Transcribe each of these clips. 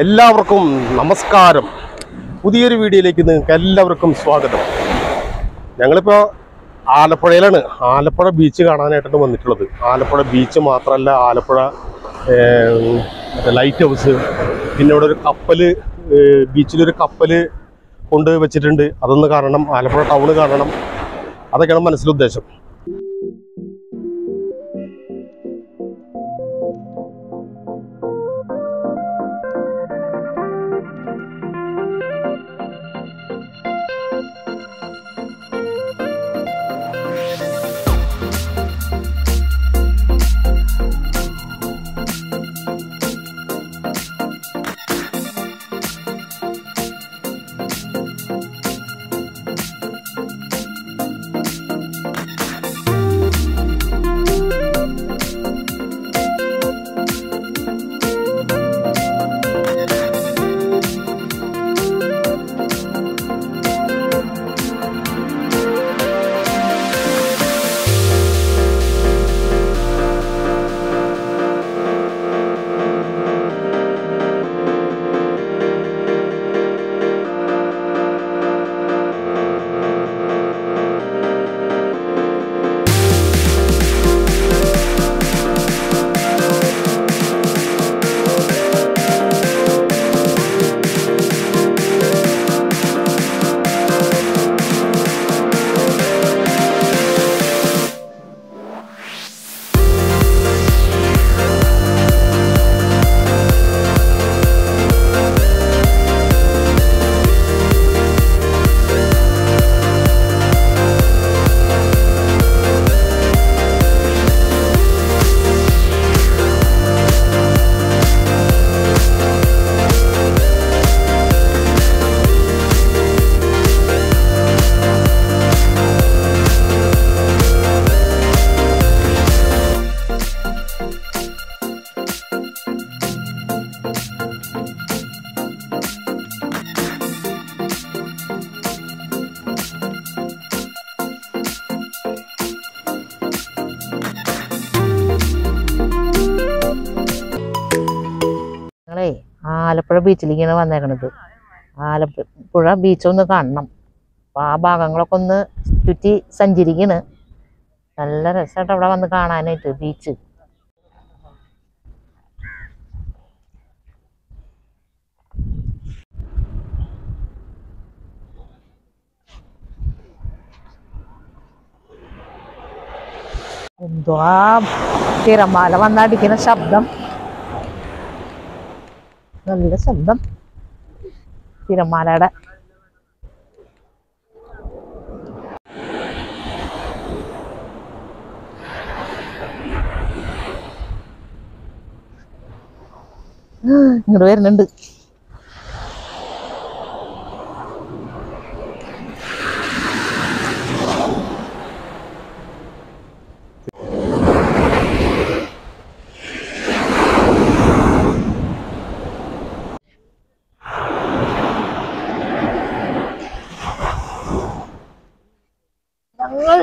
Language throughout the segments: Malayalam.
എല്ലാവർക്കും നമസ്കാരം. പുതിയൊരു വീഡിയോയിലേക്ക് നിങ്ങൾക്ക് എല്ലാവർക്കും സ്വാഗതം. ഞങ്ങളിപ്പോൾ ആലപ്പുഴയിലാണ്. ആലപ്പുഴ ബീച്ച് കാണാനായിട്ടാണ് വന്നിട്ടുള്ളത്. ആലപ്പുഴ ബീച്ച് മാത്രമല്ല, ആലപ്പുഴ ലൈറ്റ് ഹൗസ്, പിന്നെ ഇവിടെ ഒരു കപ്പൽ, ബീച്ചിലൊരു കപ്പൽ കൊണ്ട് വെച്ചിട്ടുണ്ട്. അതൊന്ന് കാണണം, ആലപ്പുഴ ടൗണ് കാണണം. അതൊക്കെയാണ് മനസ്സിലുദ്ദേശം. ആലപ്പുഴ ബീച്ചിലേക്കാണ് വന്നേക്കണത്. ആലപ്പുഴ ബീച്ചൊന്ന് കാണണം. അപ്പം ആ ഭാഗങ്ങളൊക്കെ ഒന്ന് ചുറ്റി സഞ്ചരിക്കണ്. നല്ല രസമായിട്ട് അവിടെ വന്ന് കാണാനായിട്ട് ബീച്ച്. എന്തോ ആ തിരമാല വന്നടിക്കുന്ന ശബ്ദം, നല്ല ശബ്ദം തിരമാലയുടെ. ഇങ്ങോട്ട് വരുന്നുണ്ട്. ഞങ്ങൾ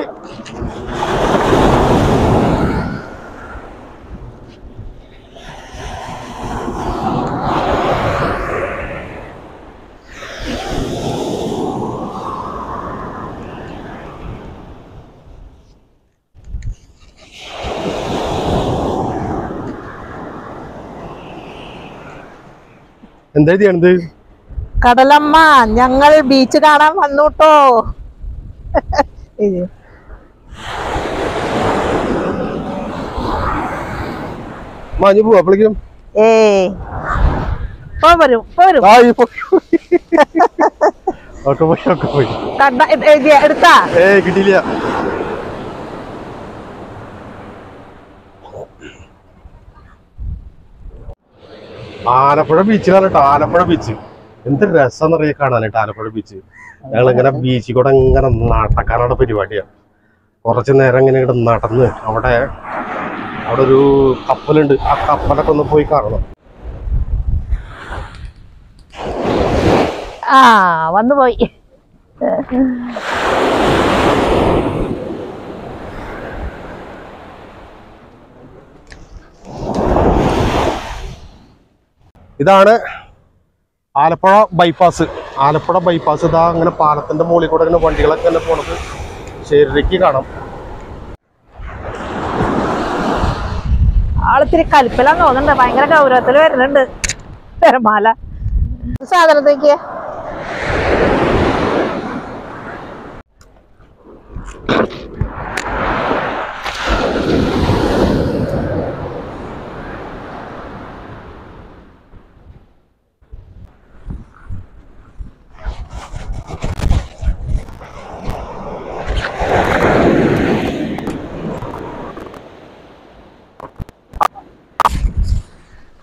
എന്താ കടലമ്മ, ഞങ്ങൾ ബീച്ച് കാണാൻ വന്നുട്ടോ. മാഞ്ഞു പോവാ അപ്പോഴേക്കും. എടുത്താ കിട്ടിയില്ല. ആലപ്പുഴ ബീച്ചിലാണ് കേട്ടോ. ആലപ്പുഴ ബീച്ച് എന്ത് രസം അറിയാൻ കാണാനായിട്ട് ആലപ്പുഴ ബീച്ച്. ഞങ്ങളിങ്ങനെ ബീച്ചിൽ കൂടെ ഇങ്ങനെ നടക്കാനുള്ള പരിപാടിയാണ്. കുറച്ച് നേരം ഇങ്ങനെ ഇവിടെ നടന്ന് അവിടെ ഒരു കപ്പലുണ്ട്. ആ കപ്പലൊക്കെ ഒന്ന് പോയി കാണണം. വന്നു പോയി. ഇതാണ് ആലപ്പുഴ ബൈപ്പാസ് ഇതാ അങ്ങനെ പാലത്തിന്റെ മുകളിൽ കൂടെ ഇങ്ങനെ വണ്ടികളൊക്കെ തന്നെ പോണത് ശരിക്ക് കാണാം. ആളിത്തിരി കലിപ്പിലാന്ന് തോന്നുന്നുണ്ട്, ഭയങ്കര ഗൗരവത്തിൽ വരുന്നുണ്ട് തിരമാല. സാധനത്തേക്ക്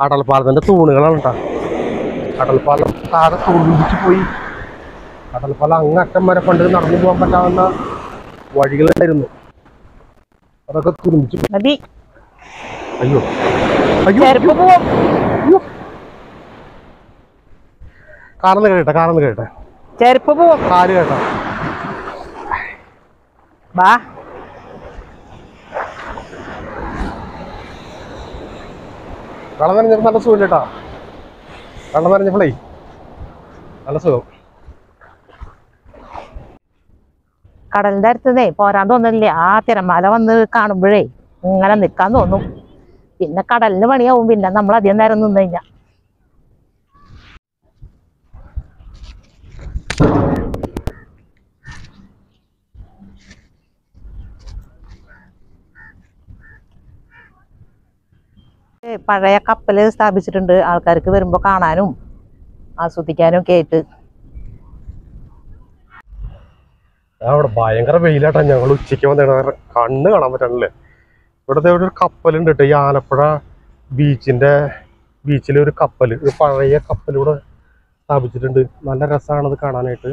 കടൽപ്പാലത്തിന്റെ തൂണുകളാണ് കേട്ടോ. കടൽപ്പാലം താഴെ തുള്ളിച്ച് പോയി. കടൽപ്പാലം അങ്ങറ്റം വരെ പണ്ട് നടന്നു പോകാൻ പറ്റാവുന്ന വഴികളുണ്ടായിരുന്നു, അതൊക്കെ തുറന്നിച്ചു. നദി അയ്യോ അയ്യോ ചെരുപ്പ് പോവും. അയ്യോ, കാർന്ന് കേട്ടെ ചെരുപ്പ് പോവും. കാല് കേട്ടോ. ബാ വെള്ളം നനഞ്ഞപ്പോൾ നല്ല സുഖം കേട്ടാ. വെള്ളം നനഞ്ഞപ്പോഴേ നല്ല സുഖം. കടലിന്റെ അടുത്തതേ പോരാൻ തോന്നില്ലേ, ആ തിരമാല വന്ന് കാണുമ്പോഴേ ഇങ്ങനെ നിക്കാൻ തോന്നും. പിന്നെ കടലിന് പണിയാവും പിന്നെ നമ്മൾ അധികം നേരം നിന്ന് കഴിഞ്ഞാ. പഴയ കപ്പല് സ്ഥാപിച്ചിട്ടുണ്ട്, ആൾക്കാർക്ക് വരുമ്പോ കാണാനും ആസ്വദിക്കാനും ഒക്കെ ആയിട്ട്. അവിടെ ഭയങ്കര വെയിലാട്ടാ. ഞങ്ങൾ ഉച്ചയ്ക്ക് വന്നിട്ട് കണ്ണ് കാണാൻ പറ്റണല്ലേ. ഇവിടുത്തെ ഒരു കപ്പലുണ്ട് കേട്ടോ, ഈ ആലപ്പുഴ ബീച്ചിലൊരു കപ്പൽ, ഒരു പഴയ കപ്പലിവിടെ സ്ഥാപിച്ചിട്ടുണ്ട്. നല്ല രസമാണത് കാണാനായിട്ട്.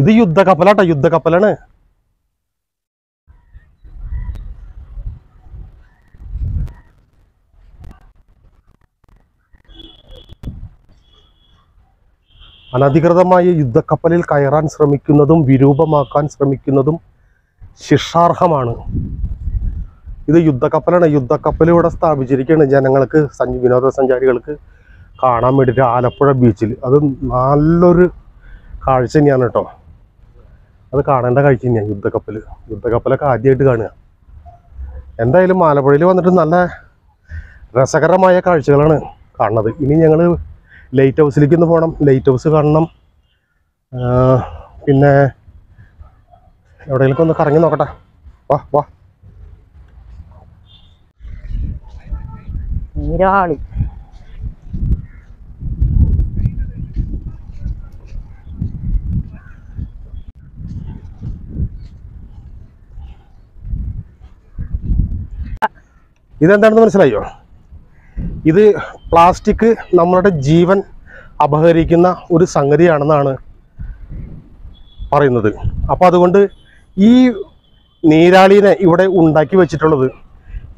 ഇത് യുദ്ധക്കപ്പലാട്ടോ, യുദ്ധക്കപ്പലാണ്. അനധികൃതമായ യുദ്ധക്കപ്പലിൽ കയറാൻ ശ്രമിക്കുന്നതും വിരൂപമാക്കാൻ ശ്രമിക്കുന്നതും ശിക്ഷാർഹമാണ്. ഇത് യുദ്ധക്കപ്പലാണ്. യുദ്ധക്കപ്പൽ ഇവിടെ സ്ഥാപിച്ചിരിക്കുകയാണ് ജനങ്ങൾക്ക്, വിനോദസഞ്ചാരികൾക്ക് കാണാൻ വേണ്ടിയിട്ട് ആലപ്പുഴ ബീച്ചിൽ. അത് നല്ലൊരു കാഴ്ച തന്നെയാണ് കേട്ടോ. അത് കാണേണ്ട കാഴ്ച തന്നെയാണ് യുദ്ധക്കപ്പലൊക്കെ ആദ്യമായിട്ട് കാണുക. എന്തായാലും ആലപ്പുഴയിൽ വന്നിട്ട് നല്ല രസകരമായ കാഴ്ചകളാണ് കാണുന്നത്. ഇനി ഞങ്ങൾ ലൈറ്റ് ഹൗസിലേക്ക് ഒന്ന് പോകണം, ലൈറ്റ് ഹൗസ് കാണണം. പിന്നെ എവിടെയെങ്കിലും ഒന്ന് കറങ്ങി നോക്കട്ടെ. വാ വാ. നീരാളി ഇതെന്താണെന്ന് മനസ്സിലായോ? ഇത് പ്ലാസ്റ്റിക് നമ്മളുടെ ജീവൻ അപഹരിക്കുന്ന ഒരു സംഗതിയാണെന്നാണ് പറയുന്നത്. അപ്പോൾ അതുകൊണ്ട് ഈ നീരാളീനെ ഇവിടെ ഉണ്ടാക്കി വെച്ചിട്ടുള്ളത്,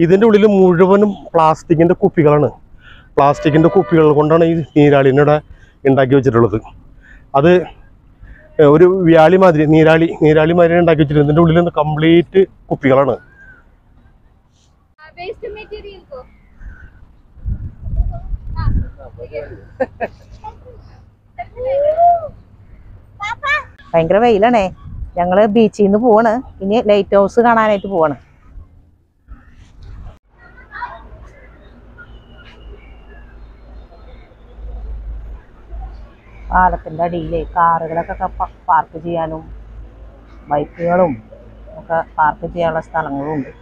ഇതിൻ്റെ ഉള്ളിൽ മുഴുവനും പ്ലാസ്റ്റിക്കിൻ്റെ കുപ്പികളാണ്. പ്ലാസ്റ്റിക്കിൻ്റെ കുപ്പികൾ കൊണ്ടാണ് ഈ നീരാളീനെ ഉണ്ടാക്കി വെച്ചിട്ടുള്ളത്. അത് ഒരു വ്യാളി മാതിരി നീരാളി മാതിരി ഉണ്ടാക്കി വെച്ചിട്ടുണ്ട്. ഇതിൻ്റെ ഉള്ളിൽ നിന്ന് കംപ്ലീറ്റ് കുപ്പികളാണ്. ഭയങ്കര വെയിലാണേ. ഞങ്ങള് ബീച്ചിൽ നിന്ന് പോവാണ്, ഇനി ലൈറ്റ് ഹൗസ് കാണാനായിട്ട് പോവാണ്. പാലത്തിന്റെ അടിയിലെ കാറുകളൊക്കെ പാർക്ക് ചെയ്യാനും ബൈക്കുകളും ഒക്കെ പാർക്ക് ചെയ്യാനുള്ള സ്ഥലങ്ങളും ഉണ്ട്.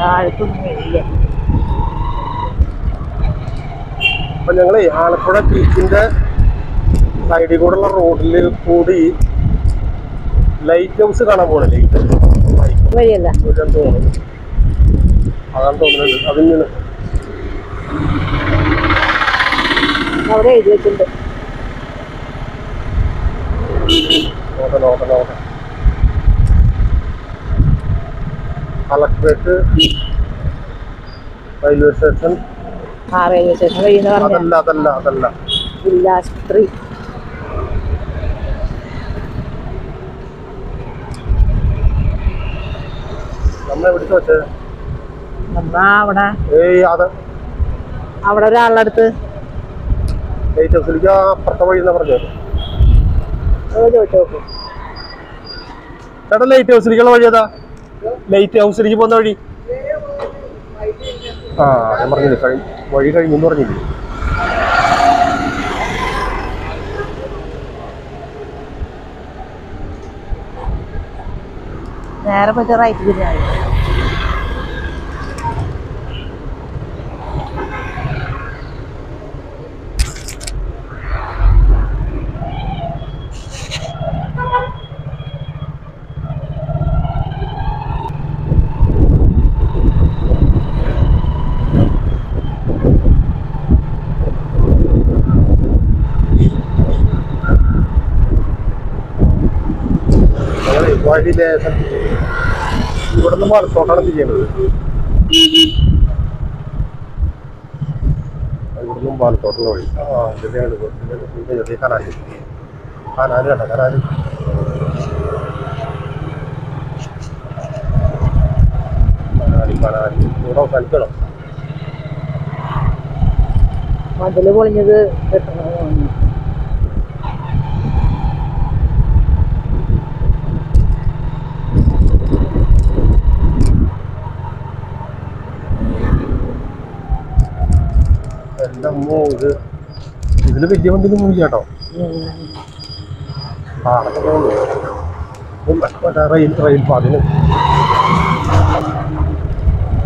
താഴത്തൊന്നുമില്ലേ. അപ്പൊ ഞങ്ങള് ആലപ്പുഴ ബീച്ചിന്റെ സൈഡിൽ കൂടെയുള്ള റോഡിൽ കൂടി ലൈറ്റ് ഹൗസ് കാണാൻ പോകണം. ലൈറ്റ് വഴിയല്ല തോന്നുന്നു, അതാണ് തോന്നുന്നുണ്ട്. അതിന് അവിടെ എഴുതി വെച്ചിട്ടുണ്ട്. Collectorate, railway station. Railway station കഴിയുന്ന അതല്ല ജില്ലാശുപത്രി. അവിടെ ഒരാളുടെ അടുത്ത് ലൈറ്റ് ഹൗസിലേക്ക് അപ്പുറത്തെ വഴി എന്നാ പറഞ്ഞത്. ചേട്ടാ ലൈറ്റ് ഹൗസിലേക്കുള്ള വഴി ഏതാ? ലൈറ്റ് ഹൗസിലേക്ക് പോകുന്ന വഴി. ഞാൻ പറഞ്ഞില്ലേ വഴി കഴിഞ്ഞെന്ന് പറഞ്ഞില്ലേ. നേരെ പറ്റിയ റൈറ്റ് തിരിഞ്ഞാൽ വഴി ലേശം ഇവിടുന്ന് വലത്തോട്ടാണ് ചെയ്യേണ്ടത്. ഇവിടുന്ന് വലത്തോട്ടുള്ള വഴി. കനാല് കേട്ടോ, കനാല്. ഇവിടെ അവസാനിക്കണം. മതില് പൊളിഞ്ഞത് കിട്ടണം. ഇതില് വലിയ വണ്ടിയൊന്നും പോയില്ല കേട്ടോ. റെയിൽ പാതിന്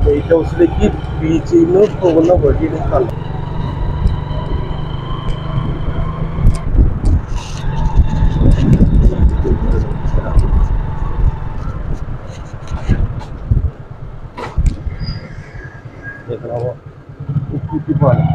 ലൈറ്റ് ഹൗസിലേക്ക് ബീച്ചിൽ നിന്ന് പോകുന്ന വഴി കണ്ടു. പാലം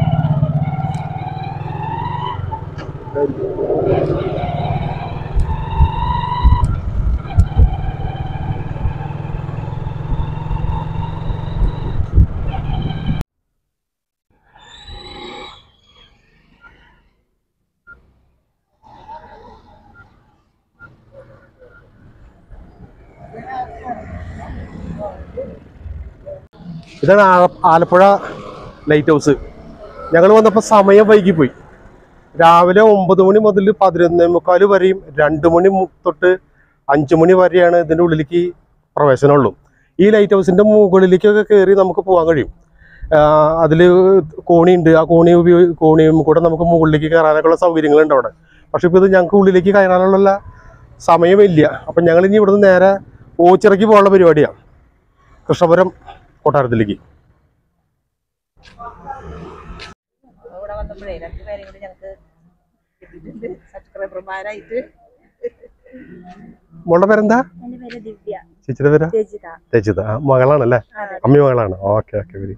ഇതാണ് ആലപ്പുഴ ലൈറ്റ് ഹൗസ്. ഞങ്ങൾ വന്നപ്പോൾ സമയം വൈകിപ്പോയി. രാവിലെ 9 മണി മുതൽ 11:45 വരെയും 2 മണി തൊട്ട് 5 മണി വരെയാണ് ഇതിൻ്റെ ഉള്ളിലേക്ക് പ്രവേശനമുള്ളൂ. ഈ ലൈറ്റ് ഹൗസിൻ്റെ മുകളിലേക്കൊക്കെ കയറി നമുക്ക് പോകാൻ കഴിയും. അതിൽ കോണിയുണ്ട്. ആ കോണിയും കൂടെ നമുക്ക് മുകളിലേക്ക് കയറാനൊക്കെയുള്ള സൗകര്യങ്ങളുണ്ട് അവിടെ. പക്ഷെ ഇപ്പോൾ ഇത് ഞങ്ങൾക്ക് ഉള്ളിലേക്ക് കയറാനുള്ള സമയമില്ല. അപ്പം ഞങ്ങളിനി ഇവിടുന്ന് നേരെ ഓച്ചിറയ്ക്ക് പോകാനുള്ള പരിപാടിയാണ്, കൃഷ്ണപുരം കൊട്ടാരത്തിലേക്ക്. ഇവിടെ വന്നപ്പോഴേ 2 പേരെയും കൂടി ഞങ്ങൾക്ക് സബ്സ്ക്രൈബർമാരായിട്ട്. മോളുടെ പേരെന്താ? എന്റെ പേര് ദിവ്യ. ചേച്ചിയുടെ പേരാ? രചിത. മകളാണല്ലേ? അമ്മി മകളാണ്. Okay very.